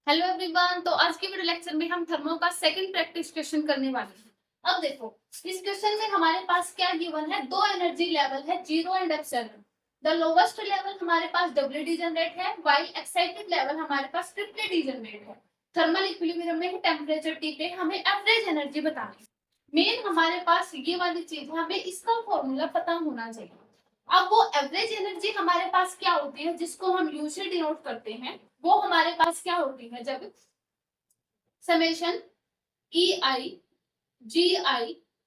Hello everyone. तो आज के वीडियो लेक्चर में हम थर्मो का सेकंड प्रैक्टिस क्वेश्चन करने वाले हैं। अब देखो, इस क्वेश्चन में हमारे पास क्या गिवन है, दो एनर्जी लेवल है, zero and epsilon. The lowest level हमारे पास डब्ल्यू डी जनरेट है, व्हाइल एक्साइटेड लेवल हमारे पास ट्रिपल डी जनरेट है। थर्मल इक्विलिब्रियम में टेम्परेचर टी पे हमें एवरेज एनर्जी बतानी है। मेन हमारे पास ये वाली चीज है, हमें इसका फॉर्मूला पता होना चाहिए। अब वो एवरेज एनर्जी हमारे पास क्या होती है, जिसको हम यू से डिनोट करते हैं, वो हमारे पास क्या होती है, जब summation E I ji I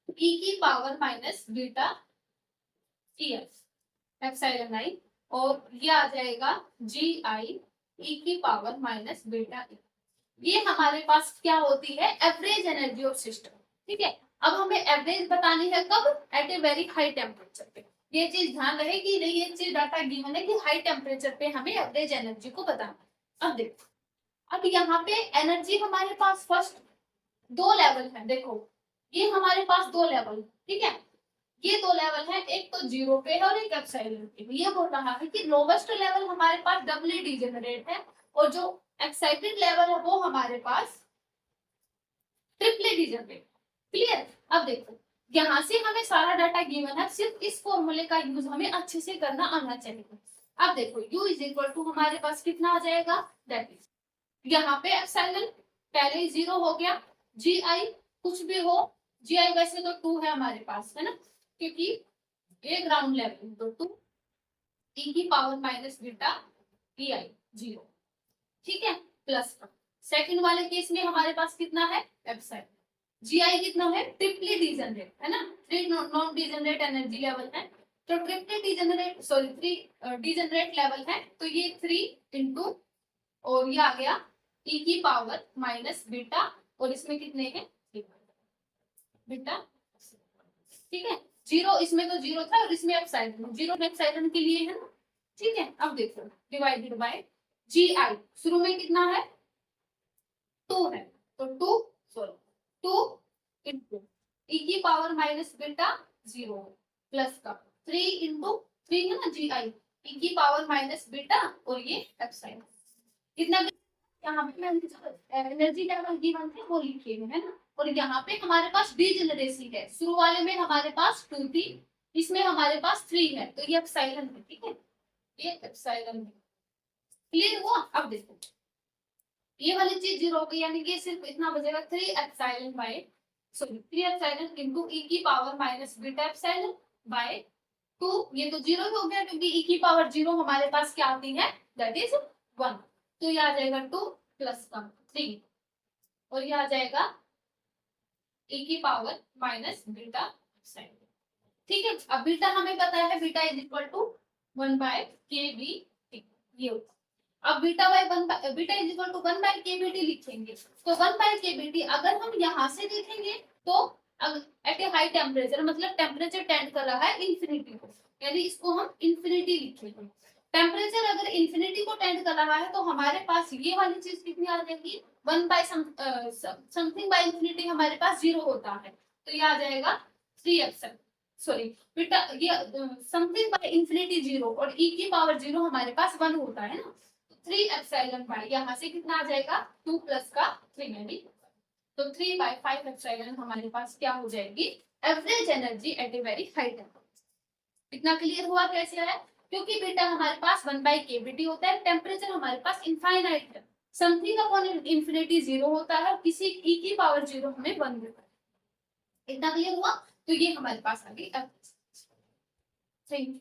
E की power minus beta E F epsilon I, और ये आ जाएगा जी आई ई की पावर माइनस बीटा ई। ये हमारे पास क्या होती है, एवरेज एनर्जी ऑफ सिस्टम। ठीक है, अब हमें एवरेज बतानी है कब, at a very high temperature पे। ये चीज ध्यान रहेगी, नहीं ये चीज डाटा गिवन है कि हाई टेम्परेचर पे हमें एवरेज एनर्जी को बताना है। अब देखो, अब यहाँ पे एनर्जी हमारे पास फर्स्ट दो लेवल है। देखो, ये हमारे पास दो लेवल, ठीक है, ये दो लेवल है, एक तो जीरो पे है और एक एप्सिलॉन पे। ये बोल रहा है कि लोवेस्ट लेवल हमारे पास डब्ल्यू डी जनरेट है, और जो एक्साइटेड लेवल है वो हमारे पास ट्रिपल डी जनरेट। क्लियर। अब देखो, यहाँ से हमें सारा डाटा गिवन है, सिर्फ इस फॉर्मूले का यूज हमें अच्छे से करना आना चाहिए। अब देखो, U इज इक्वल टू हमारे पास कितना आ जाएगा, दैट इज, यहाँ पे एप्सिलॉन पहले ही जीरो हो गया, जी आई कुछ भी हो, जी आई वैसे तो टू है हमारे पास, है ना, क्योंकि ये ग्राउंड लेवल, तो टू ई की पावर माइनस बीटा ई आई जीरो। ठीक है, प्लस सेकंड वाले केस में हमारे पास कितना है, एप्सिलॉन। जी आई कितना है, ट्रिपली डीजनरेट, है ना, three non degenerate energy level है, तो triply degenerate sorry three degenerate level है, तो ये थ्री इंटू, और ये आ गया ई की पावर माइनस बीटा, और इसमें कितने हैं बीटा। ठीक है, जीरो, इसमें तो जीरो था और इसमें एप्सिलॉन, जीरो एप्सिलॉन के लिए है ना। ठीक है, अब देखो, डिवाइडेड बाय जी आई, शुरू में कितना है, टू है, तो टू सॉरी टू इंटू ई की power minus beta zero, plus का थ्री इंटू थ्री है ना जी आई ई की पावर माइनस बीटा, और ये एप्सिलॉन कितना। यहाँ पे मैं एनर्जी लेवल गिवन थे वो लिखे हुए है ना, और यहाँ पे हमारे पास डीजेनरेसी है, शुरू वाले में हमारे पास टू थी, इसमें हमारे पास थ्री है, तो ये एप्सिलॉन है। ठीक है, ये एप्सिलॉन है। क्लियर हुआ। अब देखो, ये वाली चीज जीरो हो गई, यानी कि सिर्फ इतना बचेगा, three epsilon by sorry three epsilon into E की power minus beta epsilon by two. ये तो जीरो ही हो गया, क्योंकि ई की पावर जीरो हमारे पास क्या आती है, दैट इज वन, तो ये आ जाएगा टू प्लस का थ्री, और ये आ जाएगा ई की पावर माइनस बीटा एप्सिलॉन। ठीक है, अब बीटा हमें पता है, beta is equal to one by K B T, ये होता है। अब beta by one, beta is equal to one by K B T लिखेंगे, तो one by K B T अगर हम यहाँ से देखेंगे तो एट ए हाई टेम्परेचर, मतलब टेम्परेचर टेंड कर रहा है इंफिनिटी को, यानी इसको हम इंफिनिटी लिखेंगे। टेम्परेचर अगर इंफिनिटी को टेंड कर रहा है, तो हमारे पास ये वाली चीज कितनी आ जाएगी, one by something bye infinity हमारे पास जीरो होता है, तो ये आ जाएगा थ्री एप्सिलॉन सॉरी बेटा, ये समथिंग बाय इंफिनिटी जीरो, और ई की पावर जीरो हमारे पास वन होता है ना, थ्री एप्सिलॉन बाय, यहाँ से कितना आ जाएगा, टू प्लस का थ्री, यानी तो थ्री बाय फाइव एप्सिलॉन हमारे पास क्या हो जाएगी, average energy at a very high temperature. इतना क्लियर हुआ कैसे है, क्योंकि बेटा हमारे पास one by K B T होता है, टेम्परेचर हमारे पास इनफाइनाइट है, समथिंग अपॉन इंफिनिटी जीरो होता है, और किसी ई की पावर जीरो हमें वन देता है। इतना क्लियर हुआ, तो ये हमारे पास आ गई। Thank you.